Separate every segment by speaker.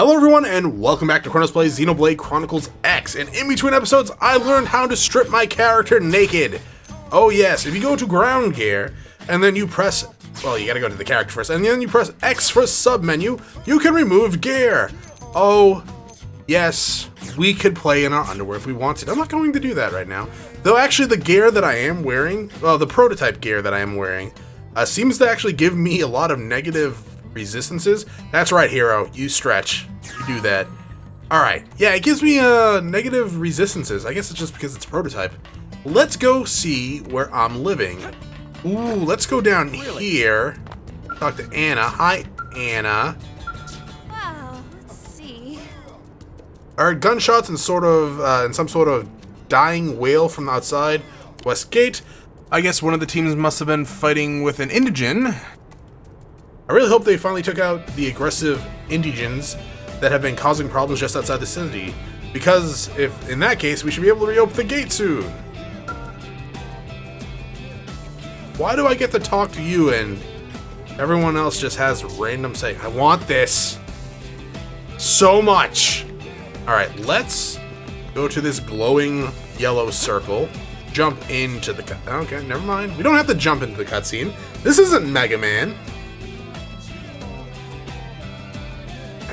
Speaker 1: Hello everyone, and welcome back to Chronos Plays Xenoblade Chronicles X, and in between episodes, I learned how to strip my character naked. Oh yes, if you go to ground gear, and then you press, well, you gotta go to the character first, and then you press X for sub-menu, you can remove gear. Oh, yes, we could play in our underwear if we wanted. I'm not going to do that right now. Though actually the gear that I am wearing, well, the prototype gear that I am wearing, seems to actually give me a lot of negative resistances. That's right, hero. You stretch. You do that. Alright. Yeah, it gives me negative resistances. I guess it's just because it's a prototype. Let's go see where I'm living. Ooh, let's go down here. Talk to Anna. Hi, Anna.
Speaker 2: Wow, let's see.
Speaker 1: I heard gunshots and some sort of dying wail from outside West Gate. I guess one of the teams must have been fighting with an indigen. I really hope they finally took out the aggressive indigens that have been causing problems just outside the vicinity, because if in that case, we should be able to reopen the gate soon. Why do I get to talk to you and everyone else just has random saying, I want this so much. Alright, let's go to this glowing yellow circle, jump into the okay, never mind. We don't have to jump into the cutscene. This isn't Mega Man.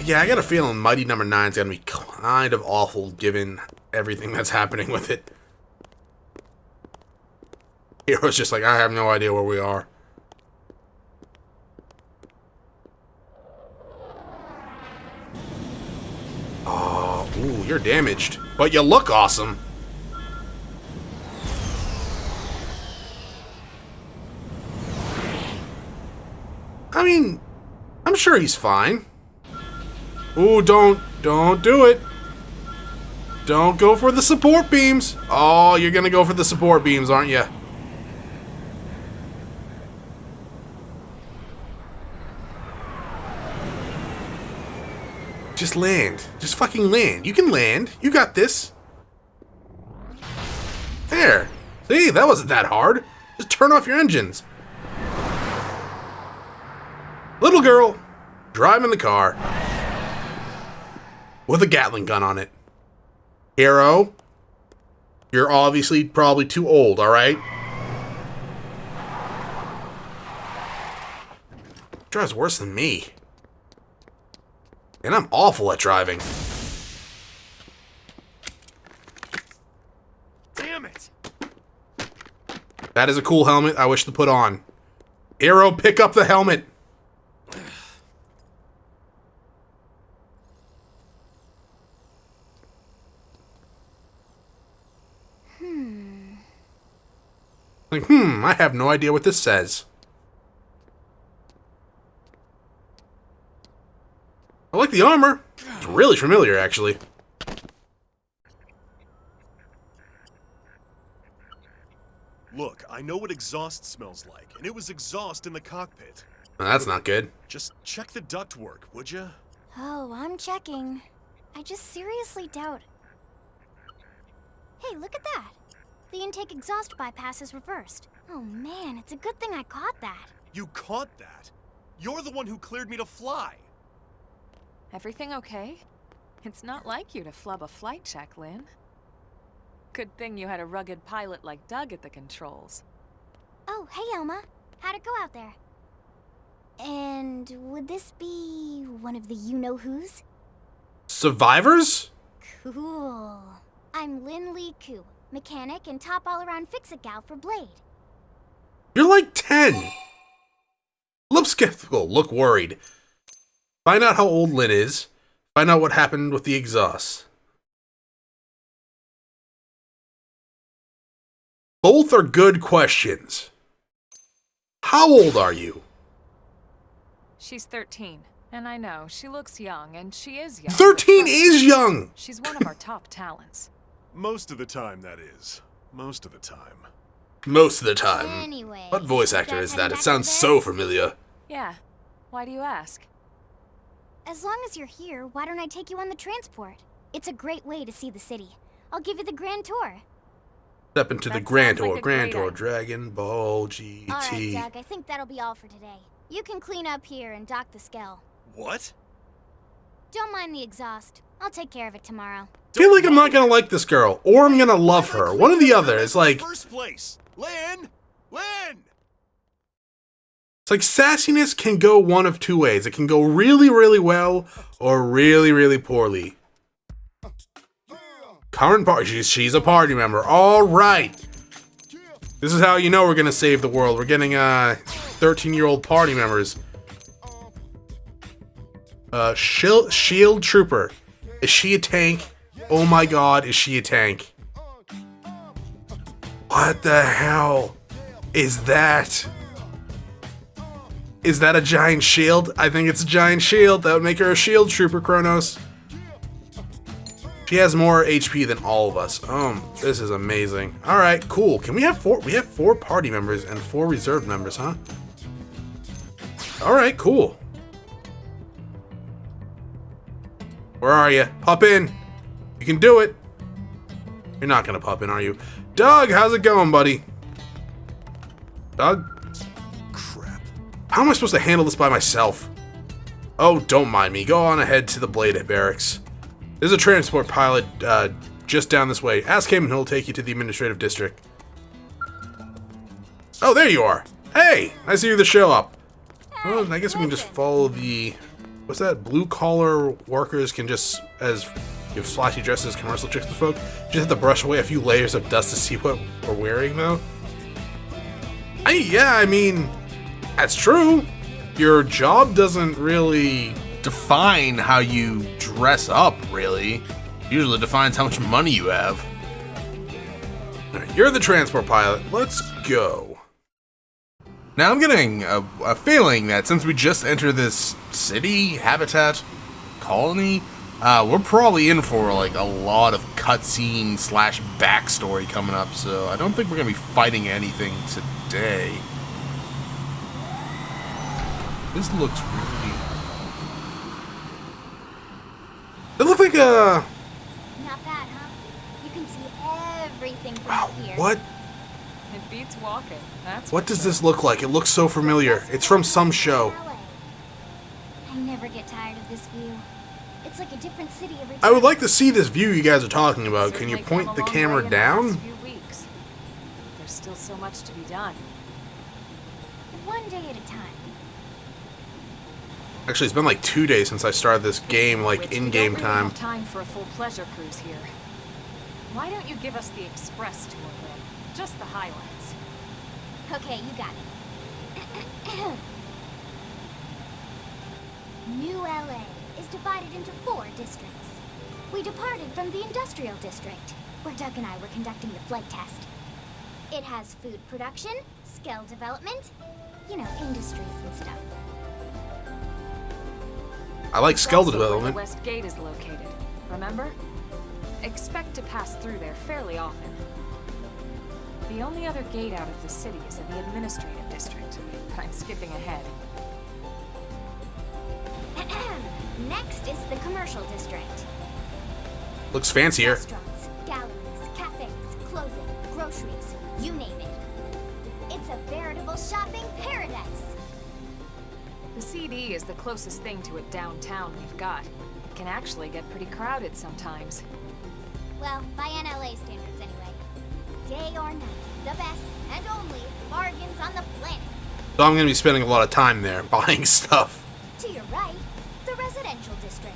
Speaker 1: Yeah, I got a feeling Mighty Number 9 is going to be kind of awful given everything that's happening with it. Hero's just like, I have no idea where we are. Oh, ooh, you're damaged. But you look awesome. I mean, I'm sure he's fine. Ooh, don't do it. Don't go for the support beams. Oh, you're gonna go for the support beams, aren't you? Just land. Just fucking land. You can land. You got this. There. See, that wasn't that hard. Just turn off your engines. Little girl, driving the car. With a Gatling gun on it. Hero, you're obviously probably too old, alright? Drives worse than me. And I'm awful at driving.
Speaker 3: Damn it!
Speaker 1: That is a cool helmet I wish to put on. Hero, pick up the helmet. Like, I have no idea what this says. I like the armor. It's really familiar, actually.
Speaker 3: Look, I know what exhaust smells like, and it was exhaust in the cockpit.
Speaker 1: Well, that's not good.
Speaker 3: Just check the ductwork, would ya?
Speaker 2: Oh, I'm checking. I just seriously doubt. Hey, look at that. The intake exhaust bypass is reversed. Oh man, it's a good thing I caught that.
Speaker 3: You caught that? You're the one who cleared me to fly.
Speaker 4: Everything okay? It's not like you to flub a flight check, Lynn. Good thing you had a rugged pilot like Doug at the controls.
Speaker 2: Oh, hey Elma. How'd it go out there? And would this be one of the you-know-who's?
Speaker 1: Survivors?
Speaker 2: Cool. I'm Lynn Lee Koo, mechanic and top all-around fix-it gal for Blade.
Speaker 1: You're like 10. Look skeptical, look worried. Find out how old Lynn is. Find out what happened with the exhaust. Both are good questions. How old are you?
Speaker 4: She's 13, and I know, she looks young, and she is young.
Speaker 1: 13 is young!
Speaker 4: She's one of our top talents.
Speaker 3: Most of the time, that is. Most of the time.
Speaker 1: Most of the time.
Speaker 2: Anyway,
Speaker 1: What voice
Speaker 2: you
Speaker 1: actor
Speaker 2: guys
Speaker 1: is
Speaker 2: heading
Speaker 1: that? It
Speaker 2: back
Speaker 1: sounds
Speaker 2: to
Speaker 1: so
Speaker 2: Barracks?
Speaker 1: familiar.
Speaker 4: Yeah. Why do you ask?
Speaker 2: As long as you're here, why don't I take you on the transport? It's a great way to see the city. I'll give you the grand tour.
Speaker 1: Step into the
Speaker 4: That
Speaker 1: Grand
Speaker 4: sounds like
Speaker 1: Tour,
Speaker 4: a
Speaker 1: Grand
Speaker 4: great
Speaker 1: Tour,
Speaker 4: idea.
Speaker 1: Dragon Ball GT.
Speaker 2: Alright, Doug, I think that'll be all for today. You can clean up here and dock the Skell.
Speaker 3: What?
Speaker 2: Don't mind the exhaust. I'll take care of it tomorrow.
Speaker 1: I feel like I'm not gonna like this girl, or I'm gonna love her. One or the other. It's like...
Speaker 3: First place. Lynn! Lynn!
Speaker 1: It's like sassiness can go one of two ways. It can go really, really well, or really, really poorly. Current party. She's a party member. All right. This is how you know we're gonna save the world. We're getting 13-year-old party members. Shield Trooper. Is she a tank? Oh my god, is she a tank? What the hell is that? Is that a giant shield? I think it's a giant shield. That would make her a shield trooper, Kronos. She has more HP than all of us. This is amazing. All right, cool. Can we have four? We have 4 party members and 4 reserve members, huh? All right, cool. Where are you? Pop in. You can do it. You're not gonna pop in, are you? Doug, how's it going, buddy? Doug? Crap. How am I supposed to handle this by myself? Oh, don't mind me. Go on ahead to the Blade Barracks. There's a transport pilot just down this way. Ask him and he'll take you to the administrative district. Oh, there you are. Hey, nice of you to show up. Well, I guess we can just follow the... What's that? Blue-collar workers can just, as give flashy dresses, commercial chicks to folk, just have to brush away a few layers of dust to see what we're wearing, though. Yeah, I mean, that's true. Your job doesn't really define how you dress up, really. Usually defines how much money you have. Alright, you're the transport pilot. Let's go. Now I'm getting a feeling that since we just entered this city, habitat, colony, we're probably in for like a lot of cutscene / backstory coming up, so I don't think we're gonna be fighting anything today. This looks really... It looks like a...
Speaker 2: Not bad, huh? You can see everything from here.
Speaker 1: What?
Speaker 4: It beats walking. That's
Speaker 1: What does this look like? It looks so familiar. It's from some show.
Speaker 2: I never get tired of this view. It's like a different city every time.
Speaker 1: I would like to see this view you guys are talking about. Can you point the camera down?
Speaker 4: There's still so much to be done.
Speaker 2: One day at a time.
Speaker 1: Actually, it's been like 2 days since I started this game, like in-game time.
Speaker 4: Have time for a full pleasure cruise here. Why don't you give us the express tour, Lynn? Just the highlights.
Speaker 2: Okay, you got it. New LA is divided into 4 districts. We departed from the industrial district, where Doug and I were conducting the flight test. It has food production, skill development, you know, industries and stuff.
Speaker 1: I like skill
Speaker 4: That's also where
Speaker 1: development.
Speaker 4: the West Gate is located. Remember? Expect to pass through there fairly often. The only other gate out of the city is in the administrative district, but I'm skipping ahead.
Speaker 2: Next is the commercial district.
Speaker 1: Looks fancier.
Speaker 2: Restaurants, galleries, cafes, clothing, groceries, you name it. It's a veritable shopping paradise.
Speaker 4: The CD is the closest thing to it downtown we've got. It can actually get pretty crowded sometimes.
Speaker 2: Well, by NLA standards anyway. Day or night, the best and only bargains on the planet.
Speaker 1: So I'm going to be spending a lot of time there buying stuff.
Speaker 2: To your right, the residential district.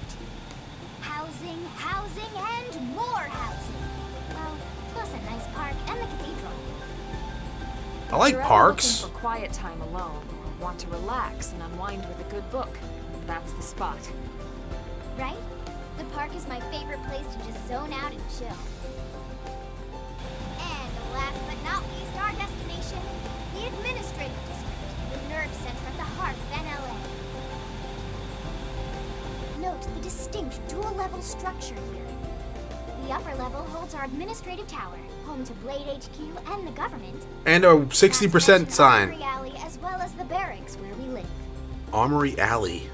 Speaker 2: Housing, housing, and more housing. Well, plus a nice park and the cathedral.
Speaker 1: I like
Speaker 4: If you're ever
Speaker 1: parks.
Speaker 4: looking for quiet time alone, or want to relax and unwind with a good book, that's the spot.
Speaker 2: Right? The park is my favorite place to just zone out and chill. And last but not least, our destination, the administrative district, the nerve center at the heart of NLA. Note the distinct dual-level structure here. The upper level holds our administrative tower, home to Blade HQ and the government.
Speaker 1: And a 60% sign.
Speaker 2: Armory Alley, as well as the barracks where we live.
Speaker 1: Armory Alley.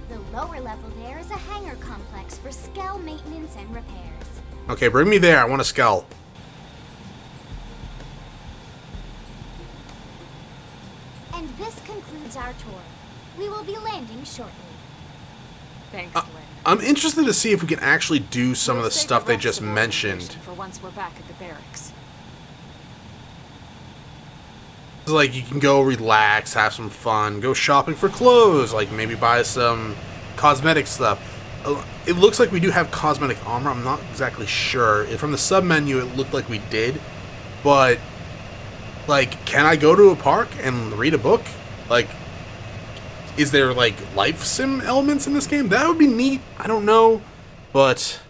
Speaker 2: The lower level there is a hangar complex for Skell maintenance and repairs.
Speaker 1: Okay, bring me there. I want a skull.
Speaker 2: And this concludes our tour. We will be landing shortly.
Speaker 4: Thanks, Lynn.
Speaker 1: I'm interested to see if we can actually do some of the
Speaker 4: We'll save
Speaker 1: stuff
Speaker 4: the
Speaker 1: they
Speaker 4: rest
Speaker 1: just
Speaker 4: of the
Speaker 1: mentioned.
Speaker 4: information for once we're back at the barracks.
Speaker 1: Like, you can go relax, have some fun, go shopping for clothes, like maybe buy some cosmetic stuff. It looks like we do have cosmetic armor. I'm not exactly sure. From the sub-menu, it looked like we did. But, like, can I go to a park and read a book? Like, is there, like, life sim elements in this game? That would be neat. I don't know. But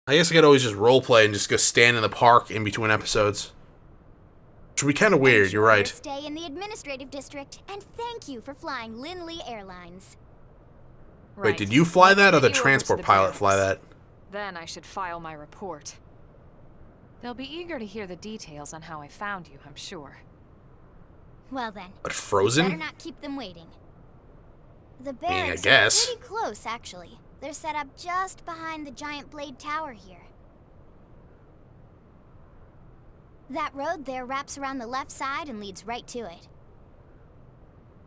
Speaker 1: I guess I could always just roleplay and just go stand in the park in between episodes. Which would be kind of weird, you're right.
Speaker 2: Stay in the administrative district, and thank you for flying Lindley Airlines.
Speaker 1: Wait, did you fly that, or the
Speaker 4: Let's get you over to
Speaker 1: transport
Speaker 4: the
Speaker 1: pilot fly that?
Speaker 4: barracks. Then I should file my report. They'll be eager to hear the details on how I found you, I'm sure.
Speaker 2: Well then,
Speaker 1: But
Speaker 2: better
Speaker 1: frozen?
Speaker 2: not keep them waiting. The
Speaker 1: I
Speaker 2: barracks
Speaker 1: guess.
Speaker 2: are pretty close, actually. They're set up just behind the giant blade tower here. That road there wraps around the left side and leads right to it.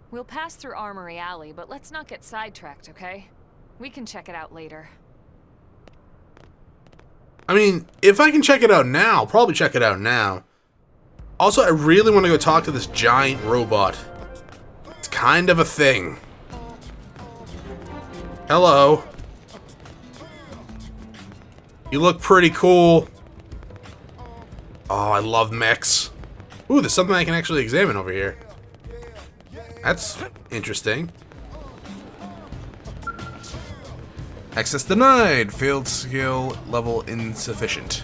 Speaker 4: We'll pass through Armory Alley, but let's not get sidetracked, okay? We can check it out later.
Speaker 1: I mean, if I can check it out now, I'll probably check it out now. Also, I really want to go talk to this giant robot. It's kind of a thing. Hello. You look pretty cool. Oh, I love mechs. Ooh, there's something I can actually examine over here. That's interesting.
Speaker 5: Access denied. Field skill level insufficient.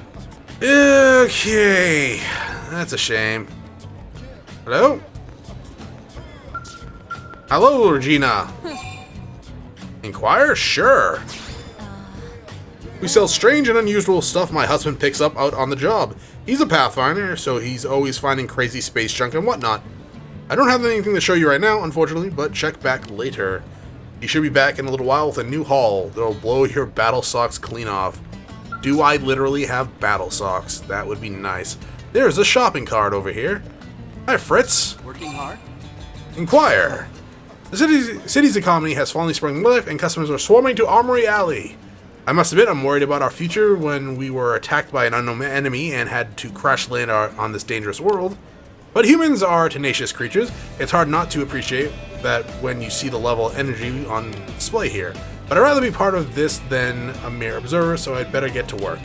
Speaker 1: Okay. That's a shame. Hello? Hello, Regina. Inquire? Sure. We sell strange and unusual stuff my husband picks up out on the job. He's a Pathfinder, so he's always finding crazy space junk and whatnot. I don't have anything to show you right now, unfortunately, but check back later. You should be back in a little while with a new haul that'll blow your battle socks clean off. Do I literally have battle socks? That would be nice. There's a shopping cart over here. Hi, Fritz.
Speaker 6: Working hard?
Speaker 1: Inquire. The city's economy has finally sprung life, and customers are swarming to Armory Alley. I must admit, I'm worried about our future when we were attacked by an unknown enemy and had to crash land on this dangerous world. But humans are tenacious creatures. It's hard not to appreciate that when you see the level of energy on display here. But I'd rather be part of this than a mere observer, so I'd better get to work.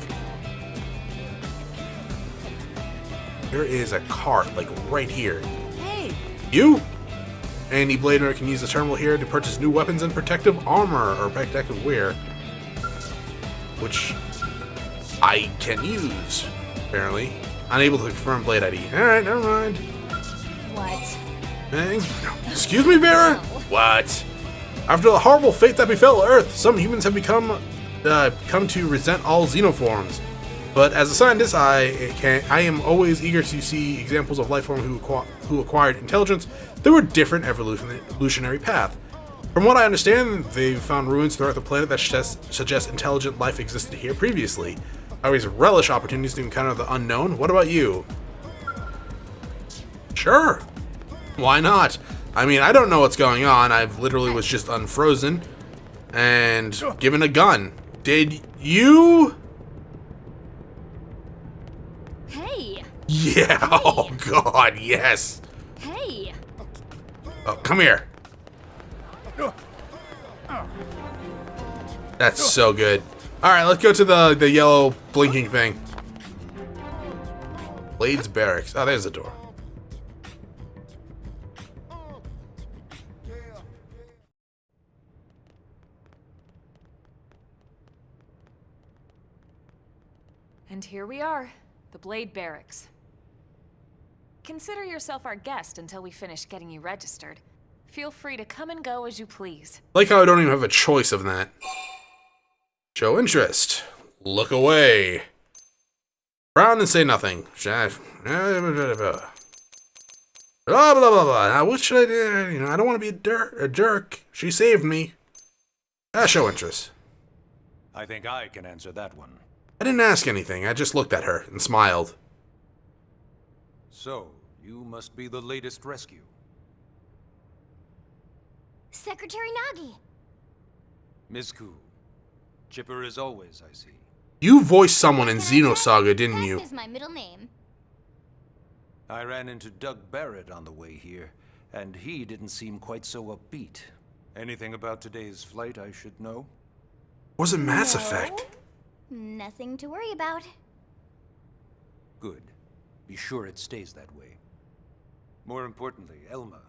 Speaker 1: There is a cart, like, right here.
Speaker 6: Hey!
Speaker 1: You? Any blader can use the terminal here to purchase new weapons and protective armor, or protective wear. Which I can use, apparently. Unable to confirm Blade ID. Alright, never mind.
Speaker 2: What?
Speaker 1: Excuse me, Vera? What? After the horrible fate that befell Earth, some humans have come to resent all xenoforms. But as a scientist, I am always eager to see examples of life forms who acquired intelligence through a different evolutionary path. From what I understand, they've found ruins throughout the planet that suggest intelligent life existed here previously. I always relish opportunities to encounter the unknown. What about you? Sure. Why not? I mean, I don't know what's going on. I literally was just unfrozen and given a gun. Did you?
Speaker 2: Hey!
Speaker 1: Yeah. Oh, God, yes.
Speaker 2: Hey!
Speaker 1: Oh, come here. That's so good. Alright, let's go to the yellow blinking thing. Blade Barracks. Oh, there's the door.
Speaker 4: And here we are, the Blade Barracks. Consider yourself our guest until we finish getting you registered. Feel free to come and go as you please.
Speaker 1: Like how I don't even have a choice of that. Show interest. Look away. Frown and say nothing. Blah, blah, blah, blah. Now, what should I do? You know, I don't want to be a jerk. She saved me. Show interest.
Speaker 6: I think I can answer that one.
Speaker 1: I didn't ask anything. I just looked at her and smiled.
Speaker 6: So, you must be the latest rescue.
Speaker 2: Secretary Nagi!
Speaker 6: Miss Ku. Chipper as always, I see.
Speaker 1: You voiced someone in Xenosaga, didn't you?
Speaker 2: That is my middle name.
Speaker 6: I ran into Doug Barrett on the way here, and he didn't seem quite so upbeat. Anything about today's flight I should know?
Speaker 1: Was it Mass
Speaker 2: No.
Speaker 1: Effect?
Speaker 2: Nothing to worry about.
Speaker 6: Good. Be sure it stays that way. More importantly, Elma,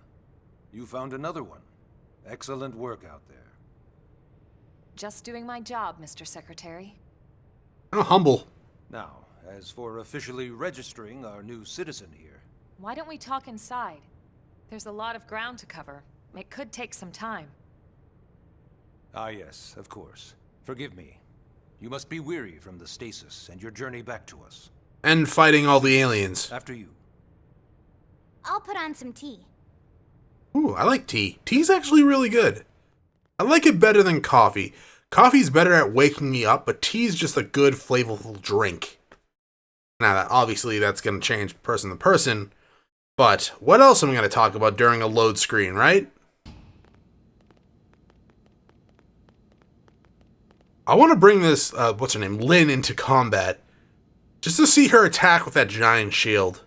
Speaker 6: you found another one. Excellent work out there.
Speaker 4: Just doing my job, Mr. Secretary.
Speaker 1: How humble.
Speaker 6: Now, as for officially registering our new citizen here,
Speaker 4: Why don't we talk inside? There's a lot of ground to cover. It could take some time.
Speaker 6: ah yes, of course. Forgive me. You must be weary from the stasis and your journey back to us.
Speaker 1: And fighting all the aliens.
Speaker 6: After you.
Speaker 2: I'll put on some tea.
Speaker 1: Ooh, I like tea. Tea's actually really good. I like it better than coffee. Coffee's better at waking me up, but tea's just a good, flavorful drink. Now, obviously, that's going to change person to person. But what else am I going to talk about during a load screen, right? I want to bring this, what's her name, Lynn, into combat. Just to see her attack with that giant shield.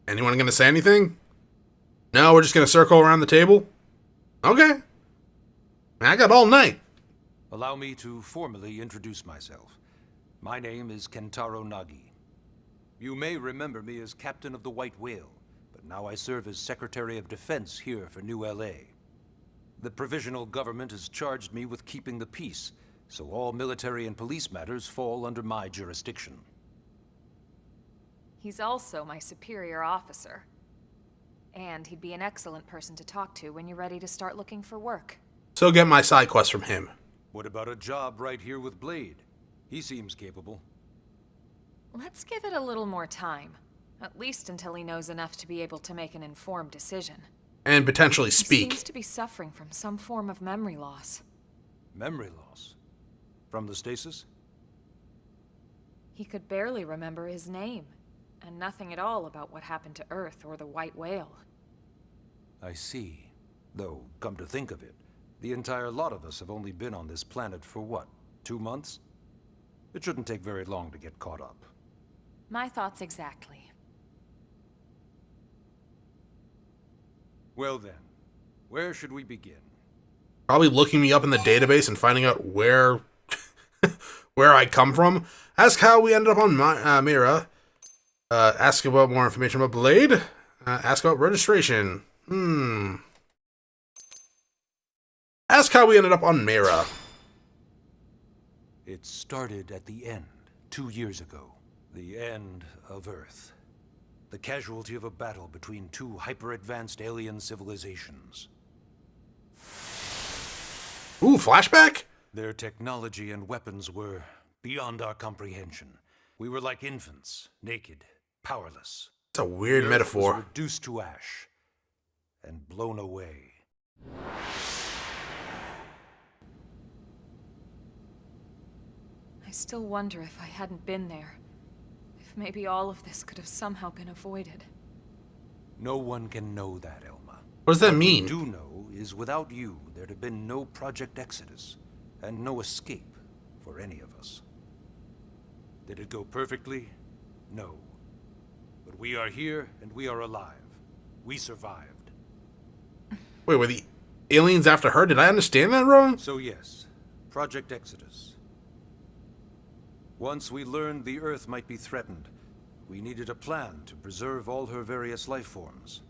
Speaker 1: Anyone going to say anything? No, we're just going to circle around the table? Okay. I got all night.
Speaker 6: Allow me to formally introduce myself. My name is Taro Nagi. You may remember me as Captain of the White Whale, but now I serve as Secretary of Defense here for New LA. The provisional government has charged me with keeping the peace, so all military and police matters fall under my jurisdiction.
Speaker 4: He's also my superior officer. And he'd be an excellent person to talk to when you're ready to start looking for work.
Speaker 1: So get my side quest from him.
Speaker 6: What about a job right here with Blade? He seems capable.
Speaker 4: Let's give it a little more time. At least until he knows enough to be able to make an informed decision.
Speaker 1: And potentially
Speaker 4: He
Speaker 1: speak.
Speaker 4: seems to be suffering from some form of memory loss.
Speaker 6: Memory loss? From the stasis?
Speaker 4: He could barely remember his name, and nothing at all about what happened to Earth or the White Whale.
Speaker 6: I see. Though, come to think of it, the entire lot of us have only been on this planet for what, 2 months? It shouldn't take very long to get caught up.
Speaker 4: My thoughts exactly.
Speaker 6: Well then, where should we begin?
Speaker 1: Probably looking me up in the database and finding out where where I come from. Ask how we ended up on Mira. Ask about more information about Blade. Ask about registration. Ask how we ended up on Mira.
Speaker 6: It started at the end, 2 years ago. The end of Earth. The casualty of a battle between two hyper-advanced alien civilizations.
Speaker 1: Ooh, flashback?
Speaker 6: Their technology and weapons were beyond our comprehension. We were like infants, naked, powerless.
Speaker 1: It's a weird
Speaker 6: The Earth
Speaker 1: metaphor.
Speaker 6: was reduced to ash and blown away.
Speaker 4: I still wonder if I hadn't been there. If maybe all of this could have somehow been avoided.
Speaker 6: No one can know that, Elma.
Speaker 1: What does that
Speaker 6: What we
Speaker 1: mean?
Speaker 6: do know is without you, there'd have been no Project Exodus, and no escape for any of us. Did it go perfectly? No. But we are here, and we are alive. We survived.
Speaker 1: Wait, were the aliens after her? Did I understand that wrong?
Speaker 6: So yes, Project Exodus. Once we learned the Earth might be threatened, we needed a plan to preserve all her various life forms.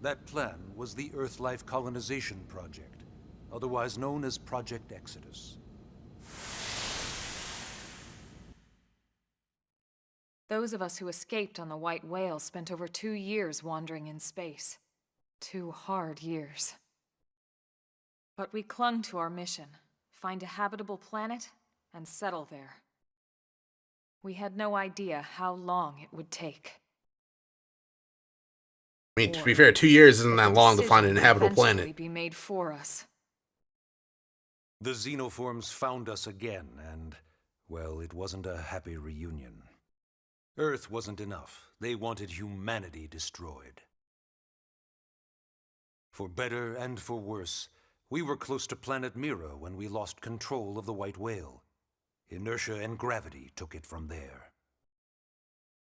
Speaker 6: That plan was the Earth Life Colonization Project, otherwise known as Project Exodus.
Speaker 4: Those of us who escaped on the White Whale spent over 2 years wandering in space. 2 hard years. But we clung to our mission, find a habitable planet and settle there. We had no idea how long it would take.
Speaker 1: I mean, to be fair, 2 years isn't that long to find an inhabitable
Speaker 4: Eventually
Speaker 1: planet.
Speaker 4: be made for us.
Speaker 6: The xenoforms found us again, and, well, it wasn't a happy reunion. Earth wasn't enough. They wanted humanity destroyed. For better and for worse, we were close to planet Mira when we lost control of the White Whale. Inertia and gravity took it from there.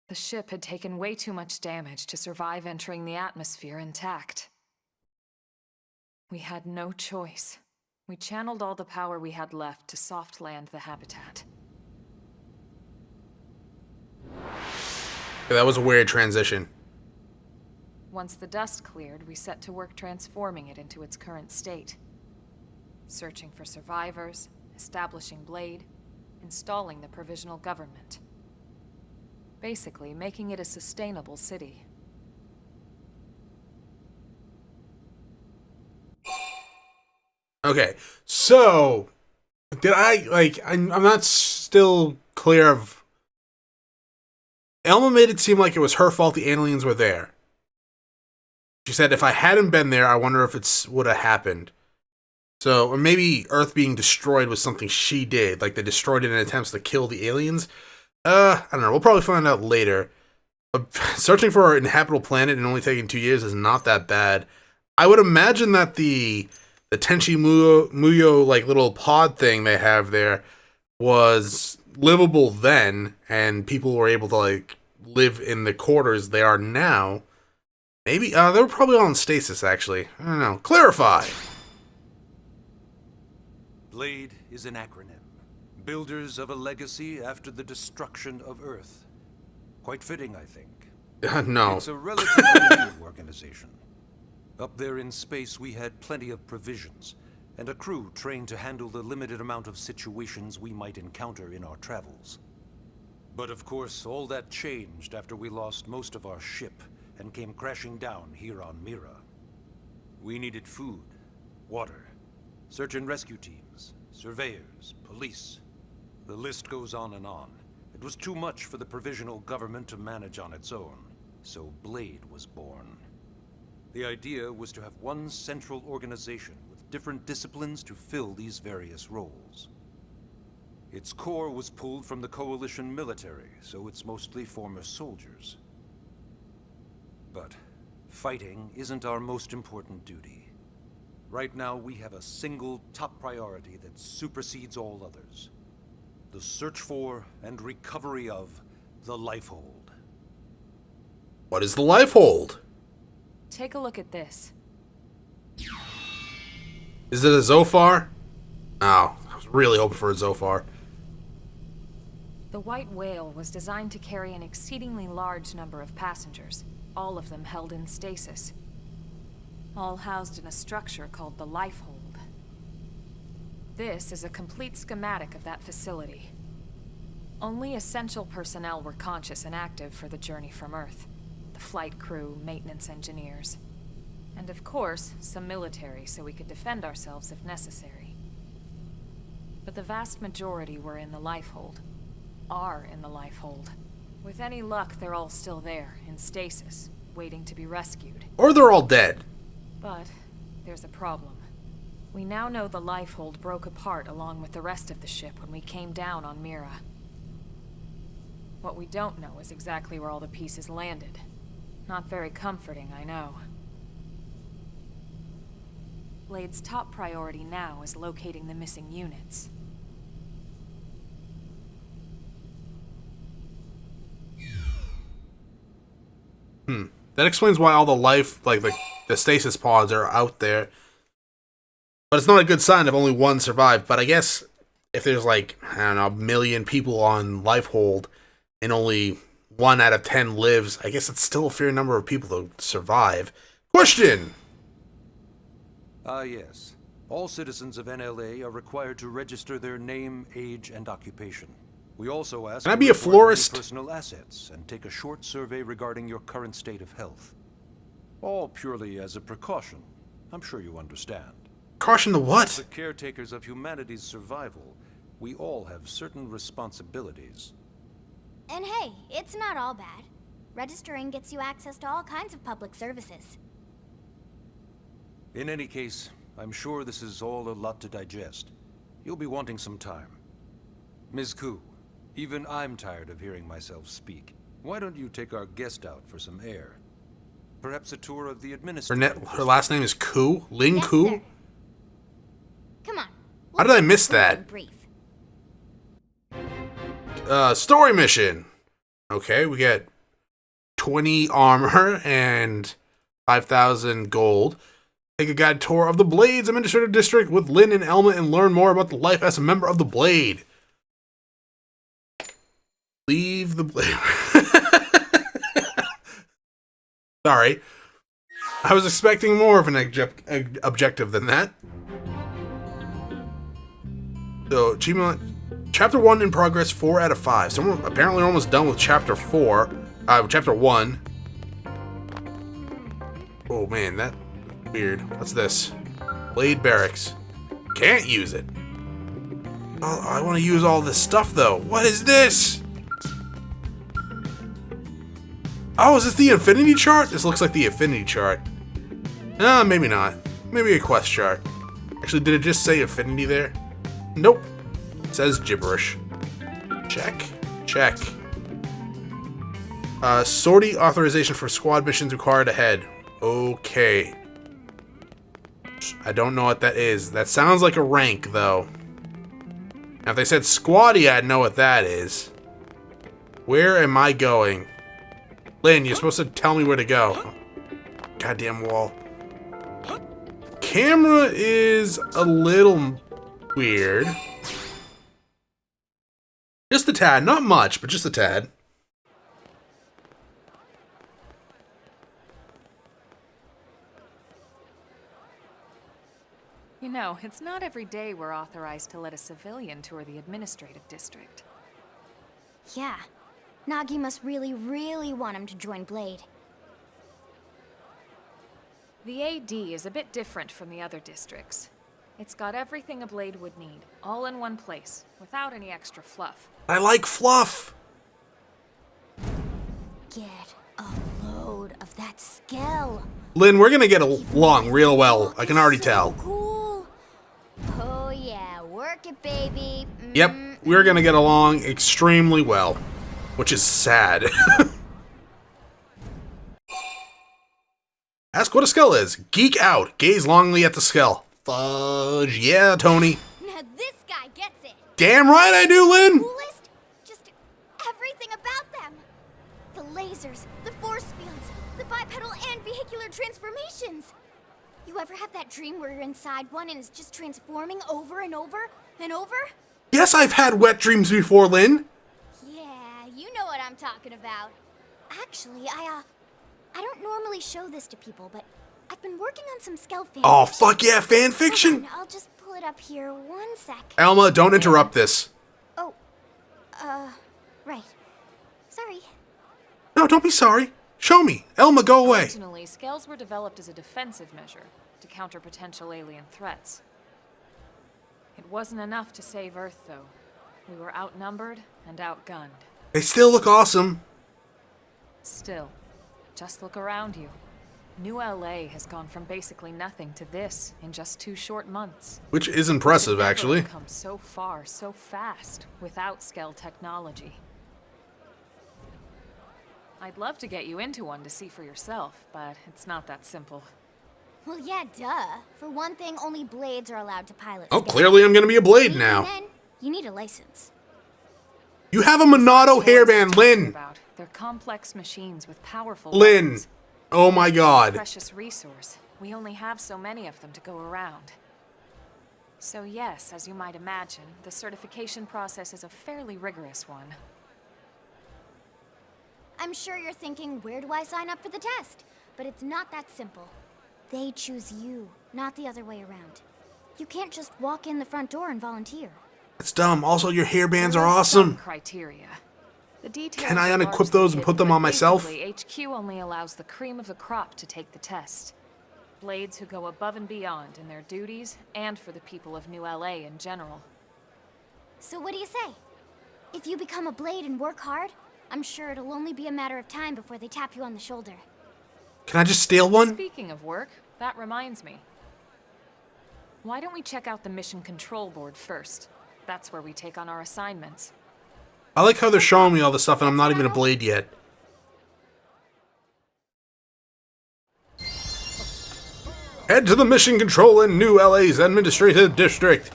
Speaker 4: The ship had taken way too much damage to survive entering the atmosphere intact. We had no choice. We channeled all the power we had left to soft land the habitat.
Speaker 1: Yeah, that was a weird transition.
Speaker 4: Once the dust cleared, we set to work transforming it into its current state. Searching for survivors, establishing Blade, installing the provisional government. Basically, making it a sustainable city.
Speaker 1: Okay, so did I'm not still clear of. Elma made it seem like it was her fault the aliens were there. She said if I hadn't been there, I wonder if it would have happened. So, or maybe Earth being destroyed was something she did, like they destroyed it in attempts to kill the aliens. I don't know. We'll probably find out later. Searching for an inhabitable planet and only taking 2 years is not that bad. I would imagine that the Tenchi Muyo like little pod thing they have there was livable then, and people were able to like live in the quarters they are now. Maybe they were probably all in stasis. Actually, I don't know. Clarify.
Speaker 6: Blade is an acronym. Builders of a legacy after the destruction of Earth. Quite fitting, I think.
Speaker 1: No.
Speaker 6: It's a relatively new organization. Up there in space, we had plenty of provisions, and a crew trained to handle the limited amount of situations we might encounter in our travels. But of course, all that changed after we lost most of our ship and came crashing down here on Mira. We needed food, water, search and rescue teams, surveyors, police. The list goes on and on. It was too much for the provisional government to manage on its own, so Blade was born. The idea was to have one central organization with different disciplines to fill these various roles. Its core was pulled from the Coalition military, so it's mostly former soldiers. But fighting isn't our most important duty. Right now, we have a single top priority that supersedes all others. The search for and recovery of the Lifehold.
Speaker 1: What is the Lifehold?
Speaker 4: Take a look at this.
Speaker 1: Is it a Zophar? Oh, I was really hoping for a Zophar.
Speaker 4: The White Whale was designed to carry an exceedingly large number of passengers, all of them held in stasis. All housed in a structure called the Lifehold. This is a complete schematic of that facility. Only essential personnel were conscious and active for the journey from Earth. The flight crew, maintenance engineers. And of course, some military so we could defend ourselves if necessary. But the vast majority were in the Lifehold. Are in the Lifehold. With any luck, they're all still there, in stasis, waiting to be rescued.
Speaker 1: Or they're all dead.
Speaker 4: But there's a problem. We now know the Lifehold broke apart along with the rest of the ship when we came down on Mira. What we don't know is exactly where all the pieces landed. Not very comforting, I know. Blade's top priority now is locating the missing units.
Speaker 1: That explains why all the life, like the stasis pods are out there. But it's not a good sign if only one survived. But I guess if there's like, I don't know, 1 million people on Lifehold and only 1 out of 10 lives, I guess it's still a fair number of people to survive. Question!
Speaker 6: Yes. All citizens of NLA are required to register their name, age, and occupation. We also ask
Speaker 1: Can I be
Speaker 6: you
Speaker 1: a
Speaker 6: to report any
Speaker 1: florist?
Speaker 6: personal assets and take a short survey regarding your current state of health. All purely as a precaution. I'm sure you understand.
Speaker 1: Caution to
Speaker 6: As
Speaker 1: what?
Speaker 6: the caretakers of humanity's survival, we all have certain responsibilities.
Speaker 2: And hey, it's not all bad. Registering gets you access to all kinds of public services.
Speaker 6: In any case, I'm sure this is all a lot to digest. You'll be wanting some time. Ms. Ku, even I'm tired of hearing myself speak. Why don't you take our guest out for some air? Perhaps a tour of the
Speaker 1: Her,
Speaker 6: administrative...
Speaker 1: her last name is Ku? Lin
Speaker 2: Yes,
Speaker 1: Ku?
Speaker 2: sir. Come on.
Speaker 1: How did I miss that?
Speaker 2: Brief.
Speaker 1: Story mission. Okay, we get 20 armor and 5,000 gold. Take a guided tour of the Blades Administrative District with Lynn and Elma and learn more about the life as a member of the Blade. Leave the Blade. Sorry. I was expecting more of an objective than that. So, achievement... Chapter 1 in progress, 4 out of 5. So we're apparently almost done with Chapter 4. Chapter 1. Oh man, that's weird. What's this? Blade Barracks. Can't use it. Oh, I want to use all this stuff though. What is this? Oh, is this the Infinity chart? This looks like the Infinity chart. Maybe not. Maybe a quest chart. Actually, did it just say Infinity there? Nope. It says gibberish. Check. Check. Sortie authorization for squad missions required ahead. Okay. I don't know what that is. That sounds like a rank, though. Now, if they said squaddy, I'd know what that is. Where am I going? Lynn, you're supposed to tell me where to go. Goddamn wall. Camera is a little weird. Just a tad. Not much, but just a tad.
Speaker 4: You know, it's not every day we're authorized to let a civilian tour the administrative district.
Speaker 2: Yeah. Nagi must really, really want him to join Blade.
Speaker 4: The AD is a bit different from the other districts. It's got everything a Blade would need, all in one place, without any extra fluff.
Speaker 1: I like fluff.
Speaker 2: Get a load of that skill.
Speaker 1: Lynn, we're gonna get along real well. I can already tell.
Speaker 2: Cool. Oh yeah, work it, baby.
Speaker 1: Yep, we're gonna get along extremely well, which is sad. Ask what a skull is. Geek out. Gaze longingly at the skull. Fudge. Yeah, Tony.
Speaker 2: Now this guy gets it.
Speaker 1: Damn right I do, Lynn.
Speaker 2: Coolest? Just everything about them. The lasers, the force fields, the bipedal and vehicular transformations. You ever have that dream where you're inside one and it's just transforming over and over and over?
Speaker 1: Yes, I've had wet dreams before, Lynn.
Speaker 2: Yeah, you know what I'm talking about. Actually, I don't normally show this to people, but I've been working on some Skell fan
Speaker 1: Oh,
Speaker 2: fiction.
Speaker 1: fuck yeah, fan fiction.
Speaker 2: Hold on, I'll just pull it up here 1 sec.
Speaker 1: Elma, don't interrupt this.
Speaker 2: Oh, right. Sorry.
Speaker 1: No, don't be sorry. Show me. Elma, go away.
Speaker 4: Originally, Skells were developed as a defensive measure to counter potential alien threats. It wasn't enough to save Earth, though. We were outnumbered and outgunned.
Speaker 1: They still look awesome.
Speaker 4: Still, just look around you. New LA has gone from basically nothing to this in just 2 short months.
Speaker 1: Which is impressive,
Speaker 4: We've
Speaker 1: actually.
Speaker 4: never come so far, so fast, without Skell technology. I'd love to get you into one to see for yourself, but it's not that simple.
Speaker 2: Well, yeah, duh. For one thing, only Blades are allowed to pilot.
Speaker 1: Oh,
Speaker 2: Skell.
Speaker 1: clearly I'm gonna be a Blade
Speaker 2: Even
Speaker 1: now.
Speaker 2: then, you need a license.
Speaker 1: You have a Monado hairband, Lynn.
Speaker 4: They're complex machines with powerful
Speaker 1: Lynn.
Speaker 4: weapons.
Speaker 1: Oh my god.
Speaker 4: Precious resource. We only have so many of them to go around. So yes, as you might imagine, the certification process is a fairly rigorous one.
Speaker 2: I'm sure you're thinking, where do I sign up for the test? But it's not that simple. They choose you, not the other way around. You can't just walk in the front door and volunteer.
Speaker 1: It's dumb. Also, your hairbands
Speaker 4: There
Speaker 1: are
Speaker 4: are some
Speaker 1: awesome.
Speaker 4: criteria. The details
Speaker 1: Can I
Speaker 4: are
Speaker 1: unequip
Speaker 4: largely
Speaker 1: those and put
Speaker 4: hidden,
Speaker 1: them on
Speaker 4: but
Speaker 1: myself?
Speaker 4: basically, HQ only allows the cream of the crop to take the test. Blades who go above and beyond in their duties and for the people of New LA in general.
Speaker 2: So what do you say? If you become a Blade and work hard, I'm sure it'll only be a matter of time before they tap you on the shoulder.
Speaker 1: Can I just steal one?
Speaker 4: Speaking of work, that reminds me. Why don't we check out the mission control board first? That's where we take on our assignments.
Speaker 1: I like how they're showing me all this stuff and I'm not even a Blade yet. Head to the Mission Control in New LA's Administrative District.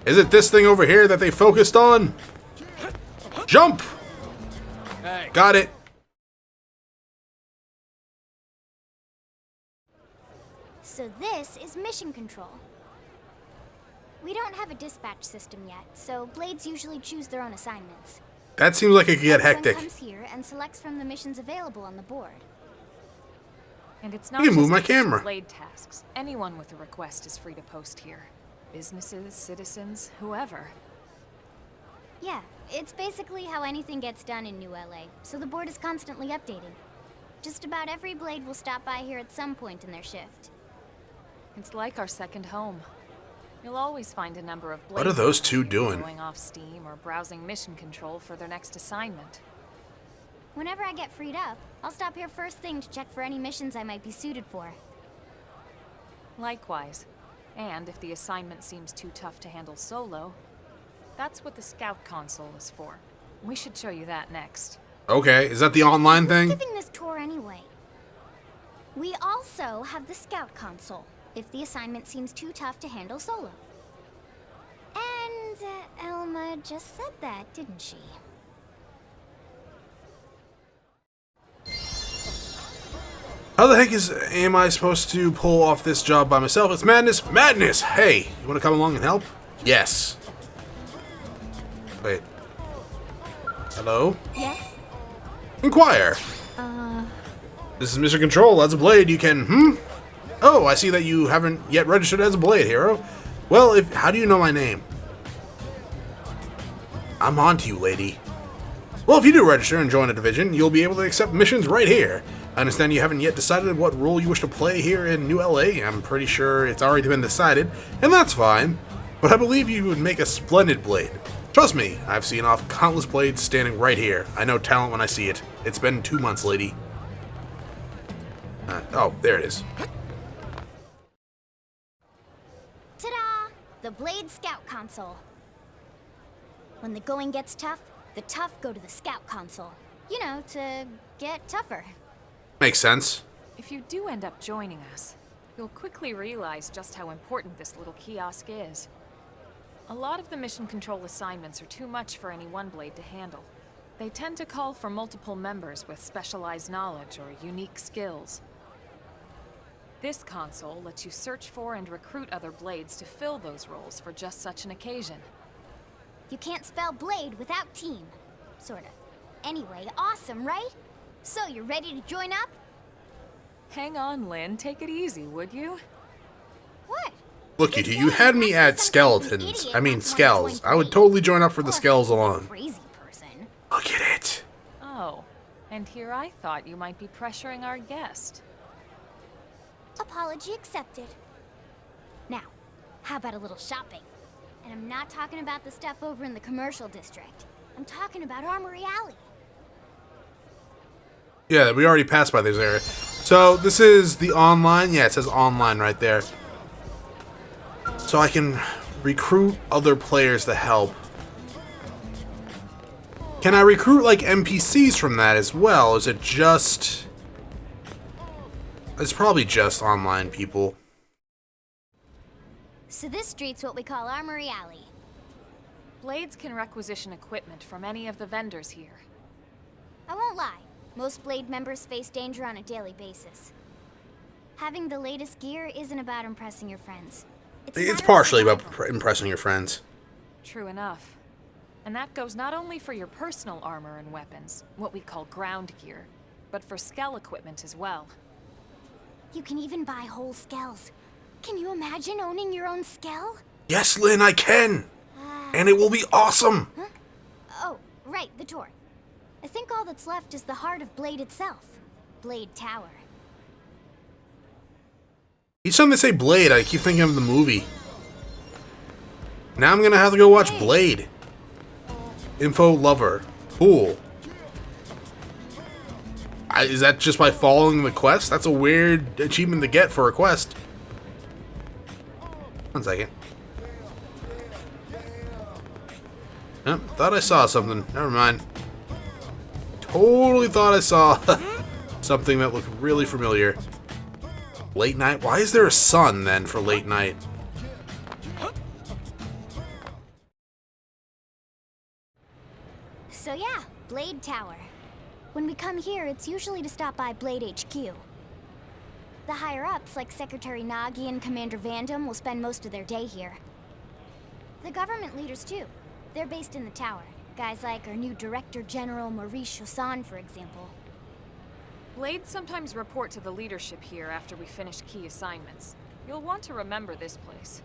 Speaker 1: Is it this thing over here that they focused on? Jump! Got it.
Speaker 2: So this is Mission Control. We don't have a dispatch system yet, so Blades usually choose their own assignments.
Speaker 1: That seems like it could get
Speaker 2: Everyone
Speaker 1: hectic.
Speaker 2: comes here and selects from the missions available on the board.
Speaker 4: And it's not
Speaker 1: You can move
Speaker 4: just
Speaker 1: my
Speaker 4: for
Speaker 1: camera.
Speaker 4: Blade tasks. Anyone with a request is free to post here. Businesses, citizens, whoever.
Speaker 2: Yeah, it's basically how anything gets done in New LA, so the board is constantly updating. Just about every Blade will stop by here at some point in their shift.
Speaker 4: It's like our second home. You'll always find a number of Blades
Speaker 1: What are those two doing?
Speaker 4: going off steam or browsing mission control for their next assignment.
Speaker 2: Whenever I get freed up, I'll stop here first thing to check for any missions I might be suited for.
Speaker 4: Likewise. And if the assignment seems too tough to handle solo, that's what the scout console is for. We should show you that next.
Speaker 1: Okay, is that the online thing?
Speaker 2: Giving this tour anyway. We also have the scout console, if the assignment seems too tough to handle solo. And Elma just said that, didn't she?
Speaker 1: How the heck am I supposed to pull off this job by myself? It's madness. Madness! Hey, you want to come along and help? Yes. Wait. Hello?
Speaker 2: Yes?
Speaker 1: Inquire. This is Mission Control. That's a Blade. You can, Oh, I see that you haven't yet registered as a Blade, hero. Well, how do you know my name? I'm on to you, lady. Well, if you do register and join a division, you'll be able to accept missions right here. I understand you haven't yet decided what role you wish to play here in New LA. I'm pretty sure it's already been decided, and that's fine. But I believe you would make a splendid Blade. Trust me, I've seen off countless Blades standing right here. I know talent when I see it. It's been 2 months, lady. Oh, there it is.
Speaker 2: Ta-da! The Blade Scout Console. When the going gets tough, the tough go to the Scout Console. You know, to get tougher.
Speaker 1: Makes sense.
Speaker 4: If you do end up joining us, you'll quickly realize just how important this little kiosk is. A lot of the mission control assignments are too much for any one Blade to handle. They tend to call for multiple members with specialized knowledge or unique skills. This console lets you search for and recruit other Blades to fill those roles for just such an occasion.
Speaker 2: You can't spell Blade without team. Sorta. Anyway, awesome, right? So, you ready to join up?
Speaker 4: Hang on, Lynn. Take it easy, would you?
Speaker 2: What?
Speaker 1: Look, you had me at skeletons. I mean, skells. I would totally join up for the skells alone.
Speaker 2: Crazy person.
Speaker 1: Look at it.
Speaker 4: Oh, and here I thought you might be pressuring our guest.
Speaker 2: Apology accepted. Now, how about a little shopping? And I'm not talking about the stuff over in the commercial district. I'm talking about Armory Alley.
Speaker 1: Yeah, we already passed by this area. So, this is the online. Yeah, it says online right there. So I can recruit other players to help. Can I recruit, like, NPCs from that as well? Is it just... It's probably just online people.
Speaker 2: So this street's what we call Armory Alley.
Speaker 4: Blades can requisition equipment from any of the vendors here.
Speaker 2: I won't lie. Most Blade members face danger on a daily basis. Having the latest gear isn't about impressing your friends.
Speaker 1: It's partially about impressing your friends.
Speaker 4: True enough. And that goes not only for your personal armor and weapons, what we call ground gear, but for skell equipment as well.
Speaker 2: You can even buy whole skells. Can you imagine owning your own skell?
Speaker 1: Yes, Lynn, I can! And it will be awesome!
Speaker 2: Huh? Oh, right, the tour. I think all that's left is the heart of Blade itself. Blade Tower.
Speaker 1: Each time they say Blade, I keep thinking of the movie. Now I'm gonna have to go watch Blade. Info lover. Cool. Is that just by following the quest? That's a weird achievement to get for a quest. 1 second. Yep, thought I saw something. Never mind. Totally thought I saw something that looked really familiar. Late night? Why is there a sun then for late night?
Speaker 2: So yeah, Blade Tower. When we come here, it's usually to stop by Blade HQ. The higher-ups, like Secretary Nagi and Commander Vandam, will spend most of their day here. The government leaders, too. They're based in the tower. Guys like our new Director General Maurice Chosan, for example.
Speaker 4: Blades sometimes report to the leadership here after we finish key assignments. You'll want to remember this place.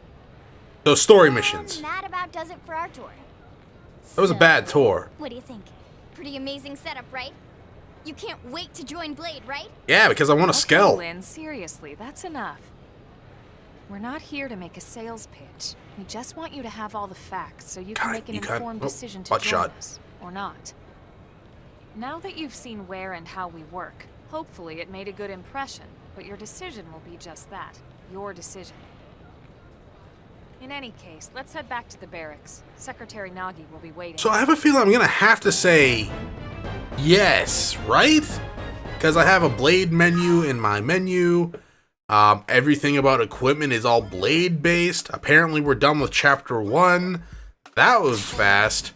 Speaker 1: Those story missions.
Speaker 2: And that about does it for our tour.
Speaker 1: That was a bad tour.
Speaker 2: What do you think? Pretty amazing setup, right? You can't wait to join Blade, right?
Speaker 1: Yeah, because I want a
Speaker 4: Okay,
Speaker 1: Skell.
Speaker 4: Lynn, seriously, that's enough. We're not here to make a sales pitch. We just want you to have all the facts so you can
Speaker 1: God,
Speaker 4: make an
Speaker 1: you can't-
Speaker 4: informed
Speaker 1: oh,
Speaker 4: decision to
Speaker 1: butt
Speaker 4: join
Speaker 1: shot.
Speaker 4: us, or not. Now that you've seen where and how we work, hopefully it made a good impression, but your decision will be just that, your decision. In any case, let's head back to the barracks. Secretary Nagi will be waiting.
Speaker 1: So I have a feeling I'm gonna have to say yes, right? Because I have a Blade menu in my menu. Everything about equipment is all Blade based. Apparently we're done with chapter 1. That was fast.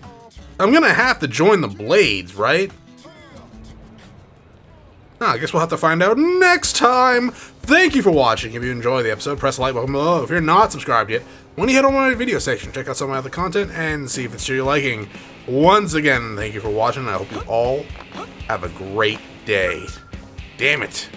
Speaker 1: I'm gonna have to join the Blades, right? I guess we'll have to find out next time. Thank you for watching. If you enjoyed the episode, press the like button below. If you're not subscribed yet, when you head over to my video section, check out some of my other content and see if it's to your liking. Once again, thank you for watching. I hope you all have a great day. Damn it.